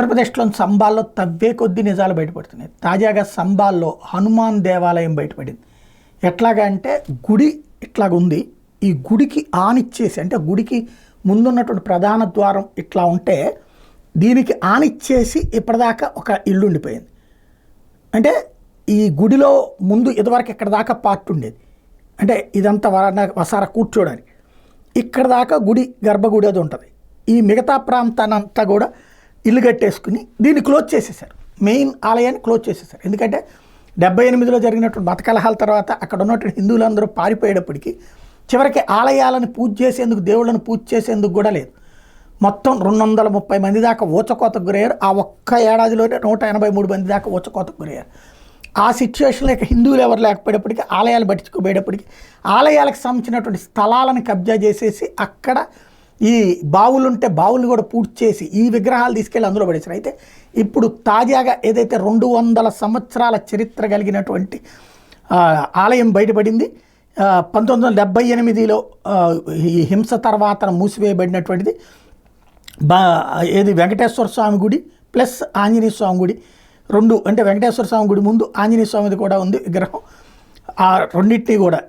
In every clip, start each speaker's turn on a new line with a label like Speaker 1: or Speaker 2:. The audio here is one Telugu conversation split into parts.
Speaker 1: ఉత్తరప్రదేశ్లోని సంబాల్లో తవ్వే కొద్ది నిజాలు బయటపడుతున్నాయి. తాజాగా సంబాల్లో హనుమాన్ దేవాలయం బయటపడింది. ఎట్లాగా అంటే గుడి ఇట్లాగుంది, ఈ గుడికి ఆనిచ్చేసి, అంటే గుడికి ముందున్నటువంటి ప్రధాన ద్వారం ఇట్లా ఉంటే దీనికి ఆనిచ్చేసి ఇప్పటిదాకా ఒక ఇల్లు ఉండిపోయింది. అంటే ఈ గుడిలో ముందు ఇదివరకు ఇక్కడ దాకా పార్ట్ ఉండేది, అంటే ఇదంతా వసార కూర్చోడానికి, ఇక్కడ దాకా గుడి గర్భగుడి అది ఉంటుంది. ఈ మిగతా ప్రాంతానంతా కూడా ఇల్లు కట్టేసుకుని దీన్ని క్లోజ్ చేసేసారు, మెయిన్ ఆలయాన్ని క్లోజ్ చేసేసారు. ఎందుకంటే 78లో జరిగినటువంటి మత కలహాల తర్వాత అక్కడ ఉన్నటువంటి హిందువులందరూ పారిపోయేటప్పటికీ చివరికి ఆలయాలను పూజ చేసేందుకు, దేవుళ్ళను పూజ చేసేందుకు కూడా లేదు. మొత్తం 230 మంది దాకా ఊచకోతకు గురయ్యారు. ఆ ఒక్క ఏడాదిలోనే 183 మంది దాకా ఊచకోతకు గురయ్యారు. ఆ సిచ్యువేషన్లో ఇక హిందువులు ఎవరు లేకపోయేటప్పటికీ, ఆలయాలు పట్టించుకోబోయేటప్పటికి ఆలయాలకు సంబంధించినటువంటి స్థలాలను కబ్జా చేసేసి అక్కడ ఈ బావులుంటే బావులు కూడా పూర్తి చేసి ఈ విగ్రహాలు తీసుకెళ్ళి అందులో పడేసారు. అయితే ఇప్పుడు తాజాగా ఏదైతే 200 సంవత్సరాల చరిత్ర కలిగినటువంటి ఆలయం బయటపడింది. 1978లో ఈ హింస తర్వాత మూసివేయబడినటువంటిది. ఏది వెంకటేశ్వర స్వామి గుడి ప్లస్ ఆంజనేయ స్వామి గుడి రెండు, అంటే వెంకటేశ్వర స్వామి గుడి ముందు ఆంజనేయ స్వామిది కూడా ఉంది విగ్రహం. ఆ రెండింటినీ కూడా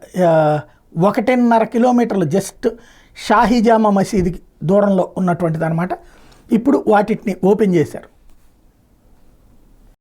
Speaker 1: 1.5 కిలోమీటర్లు జస్ట్ షాహీజామా మసీదుకి దూరంలో ఉన్నటువంటిది అనమాట. ఇప్పుడు వాటిని ఓపెన్ చేశారు.